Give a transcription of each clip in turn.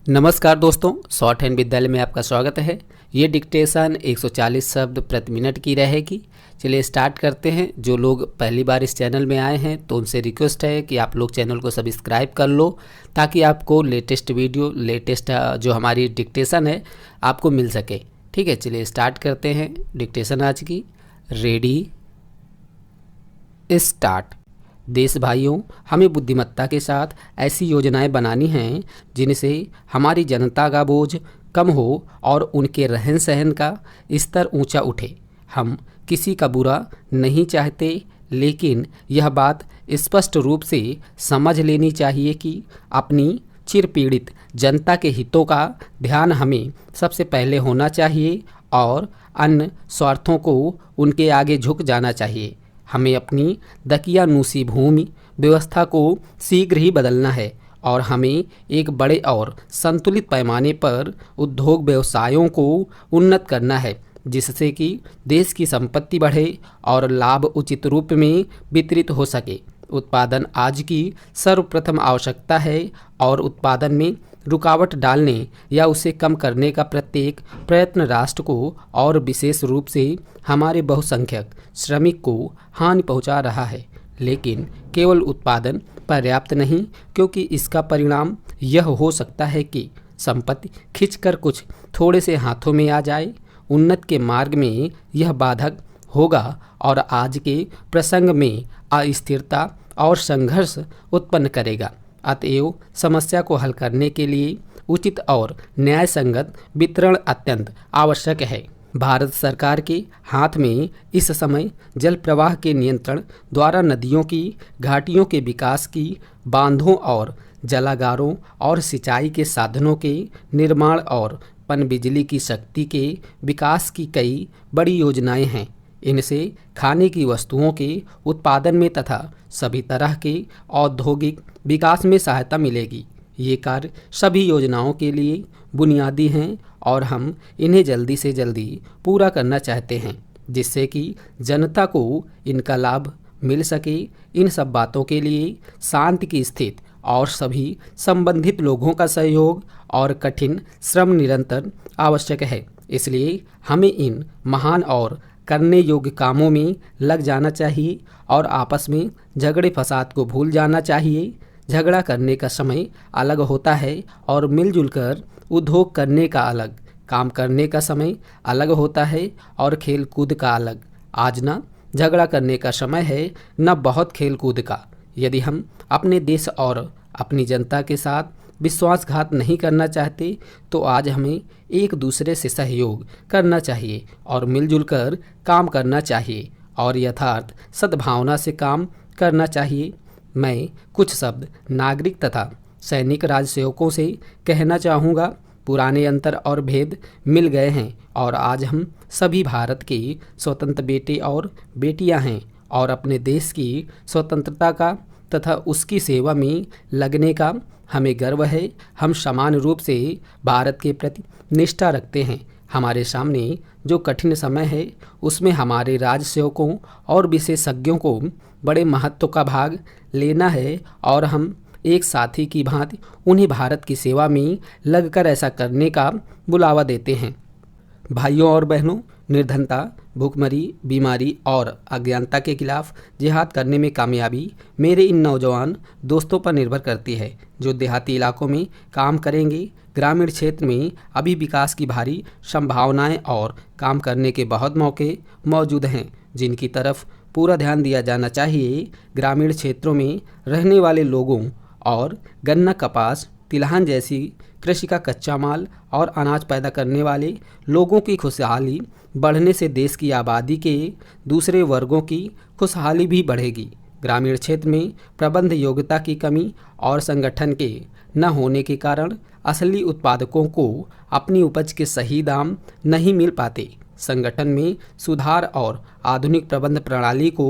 नमस्कार दोस्तों, short hand विद्यालय में आपका स्वागत है। ये डिक्टेशन 140 शब्द प्रति मिनट की रहेगी। चलिए स्टार्ट करते हैं। जो लोग पहली बार इस चैनल में आए हैं तो उनसे रिक्वेस्ट है कि आप लोग चैनल को सब्सक्राइब कर लो ताकि आपको लेटेस्ट वीडियो, लेटेस्ट जो हमारी डिक्टेशन है आपको मिल सके। ठीक है, चलिए स्टार्ट करते हैं डिक्टेशन आज की। Ready start. देश भाइयों, हमें बुद्धिमत्ता के साथ ऐसी योजनाएं बनानी हैं जिनसे हमारी जनता का बोझ कम हो और उनके रहन सहन का स्तर ऊंचा उठे। हम किसी का बुरा नहीं चाहते, लेकिन यह बात स्पष्ट रूप से समझ लेनी चाहिए कि अपनी चिरपीड़ित जनता के हितों का ध्यान हमें सबसे पहले होना चाहिए और अन्य स्वार्थों को उनके आगे झुक जाना चाहिए। हमें अपनी दकियानूसी भूमि व्यवस्था को शीघ्र ही बदलना है और हमें एक बड़े और संतुलित पैमाने पर उद्योग व्यवसायों को उन्नत करना है, जिससे कि देश की संपत्ति बढ़े और लाभ उचित रूप में वितरित हो सके। उत्पादन आज की सर्वप्रथम आवश्यकता है और उत्पादन में रुकावट डालने या उसे कम करने का प्रत्येक प्रयत्न राष्ट्र को और विशेष रूप से हमारे बहुसंख्यक श्रमिक को हानि पहुंचा रहा है। लेकिन केवल उत्पादन पर्याप्त नहीं, क्योंकि इसका परिणाम यह हो सकता है कि संपत्ति खींचकर कुछ थोड़े से हाथों में आ जाए। उन्नति के मार्ग में यह बाधक होगा और आज के प्रसंग में अस्थिरता और संघर्ष उत्पन्न करेगा। अतएव समस्या को हल करने के लिए उचित और न्याय संगत वितरण अत्यंत आवश्यक है। भारत सरकार के हाथ में इस समय जल प्रवाह के नियंत्रण द्वारा नदियों की घाटियों के विकास की, बांधों और जलागारों और सिंचाई के साधनों के निर्माण और पनबिजली की शक्ति के विकास की कई बड़ी योजनाएं हैं। इनसे खाने की वस्तुओं के उत्पादन में तथा सभी तरह के औद्योगिक विकास में सहायता मिलेगी। ये कार्य सभी योजनाओं के लिए बुनियादी हैं और हम इन्हें जल्दी से जल्दी पूरा करना चाहते हैं, जिससे कि जनता को इनका लाभ मिल सके। इन सब बातों के लिए शांति की स्थिति और सभी संबंधित लोगों का सहयोग और कठिन श्रम निरंतर आवश्यक है। इसलिए हमें इन महान और करने योग्य कामों में लग जाना चाहिए और आपस में झगड़े फसाद को भूल जाना चाहिए। झगड़ा करने का समय अलग होता है और मिलजुल कर उद्योग करने का अलग, काम करने का समय अलग होता है और खेल कूद का अलग। आज ना झगड़ा करने का समय है, न बहुत खेल कूद का। यदि हम अपने देश और अपनी जनता के साथ विश्वासघात नहीं करना चाहते तो आज हमें एक दूसरे से सहयोग करना चाहिए और मिलजुल कर काम करना चाहिए और यथार्थ सद्भावना से काम करना चाहिए। मैं कुछ शब्द नागरिक तथा सैनिक राजसेवकों से कहना चाहूँगा। पुराने अंतर और भेद मिल गए हैं और आज हम सभी भारत के स्वतंत्र बेटे और बेटियां हैं और अपने देश की स्वतंत्रता का तथा उसकी सेवा में लगने का हमें गर्व है। हम समान रूप से भारत के प्रति निष्ठा रखते हैं। हमारे सामने जो कठिन समय है उसमें हमारे राजसेवकों और विशेषज्ञों को बड़े महत्व का भाग लेना है और हम एक साथी की भांति उन्हें भारत की सेवा में लगकर ऐसा करने का बुलावा देते हैं। भाइयों और बहनों, निर्धनता, भूखमरी, बीमारी और अज्ञानता के खिलाफ जिहाद करने में कामयाबी मेरे इन नौजवान दोस्तों पर निर्भर करती है, जो देहाती इलाकों में काम करेंगे। ग्रामीण क्षेत्र में अभी विकास की भारी संभावनाएं और काम करने के बहुत मौके मौजूद हैं, जिनकी तरफ पूरा ध्यान दिया जाना चाहिए। ग्रामीण क्षेत्रों में रहने वाले लोगों और गन्ना, कपास, तिलहन जैसी कृषि का कच्चा माल और अनाज पैदा करने वाले लोगों की खुशहाली बढ़ने से देश की आबादी के दूसरे वर्गों की खुशहाली भी बढ़ेगी। ग्रामीण क्षेत्र में प्रबंध योग्यता की कमी और संगठन के न होने के कारण असली उत्पादकों को अपनी उपज के सही दाम नहीं मिल पाते। संगठन में सुधार और आधुनिक प्रबंध प्रणाली को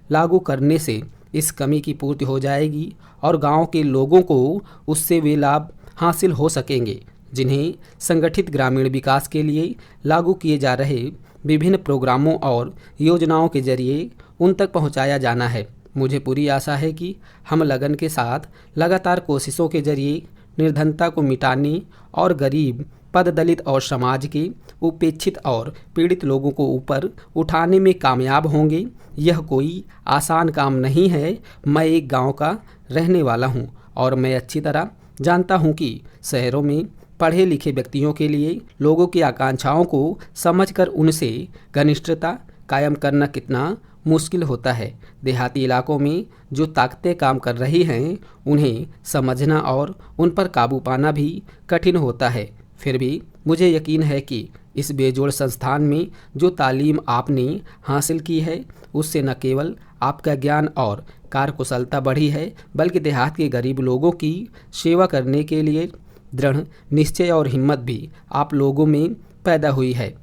लागू करने से इस कमी की पूर्ति हो जाएगी और गांव के लोगों को उससे वे लाभ हासिल हो सकेंगे, जिन्हें संगठित ग्रामीण विकास के लिए लागू किए जा रहे विभिन्न प्रोग्रामों और योजनाओं के जरिए उन तक पहुंचाया जाना है। मुझे पूरी आशा है कि हम लगन के साथ लगातार कोशिशों के जरिए निर्धनता को मिटाने और गरीब, पद दलित और समाज के उपेक्षित और पीड़ित लोगों को ऊपर उठाने में कामयाब होंगे। यह कोई आसान काम नहीं है। मैं एक गांव का रहने वाला हूं और मैं अच्छी तरह जानता हूं कि शहरों में पढ़े लिखे व्यक्तियों के लिए लोगों की आकांक्षाओं को समझकर उनसे घनिष्ठता कायम करना कितना मुश्किल होता है। देहाती इलाकों में जो ताकतें काम कर रही हैं उन्हें समझना और उन पर काबू पाना भी कठिन होता है। फिर भी मुझे यकीन है कि इस बेजोड़ संस्थान में जो तालीम आपने हासिल की है उससे न केवल आपका ज्ञान और कार्यकुशलता बढ़ी है बल्कि देहात के गरीब लोगों की सेवा करने के लिए दृढ़ निश्चय और हिम्मत भी आप लोगों में पैदा हुई है।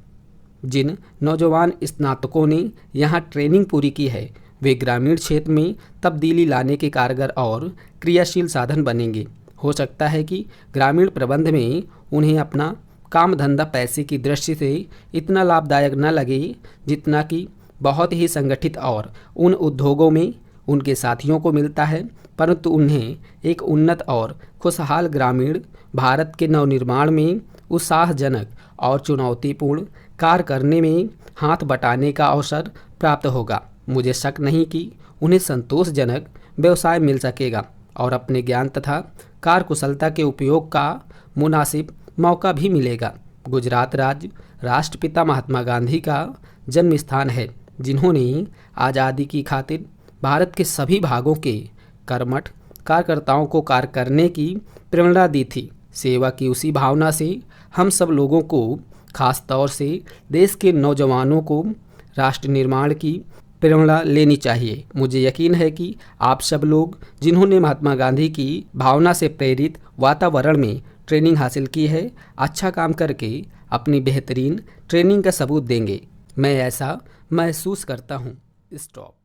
जिन नौजवान स्नातकों ने यहाँ ट्रेनिंग पूरी की है वे ग्रामीण क्षेत्र में तब्दीली लाने के कारगर और क्रियाशील साधन बनेंगे। हो सकता है कि ग्रामीण प्रबंध में उन्हें अपना काम धंधा पैसे की दृष्टि से इतना लाभदायक न लगे जितना कि बहुत ही संगठित और उन उद्योगों में उनके साथियों को मिलता है, परंतु उन्हें एक उन्नत और खुशहाल ग्रामीण भारत के नवनिर्माण में उत्साहजनक और चुनौतीपूर्ण कार्य करने में हाथ बटाने का अवसर प्राप्त होगा। मुझे शक नहीं कि उन्हें संतोषजनक व्यवसाय मिल सकेगा और अपने ज्ञान तथा कार्यकुशलता के उपयोग का मुनासिब मौका भी मिलेगा। गुजरात राज्य राष्ट्रपिता महात्मा गांधी का जन्म स्थान है, जिन्होंने आज़ादी की खातिर भारत के सभी भागों के कर्मठ कार्यकर्ताओं को कार्य करने की प्रेरणा दी थी। सेवा की उसी भावना से हम सब लोगों को, खास तौर से देश के नौजवानों को राष्ट्र निर्माण की प्रेरणा लेनी चाहिए। मुझे यकीन है कि आप सब लोग जिन्होंने महात्मा गांधी की भावना से प्रेरित वातावरण में ट्रेनिंग हासिल की है, अच्छा काम करके अपनी बेहतरीन ट्रेनिंग का सबूत देंगे। मैं ऐसा महसूस करता हूँ। स्टॉप।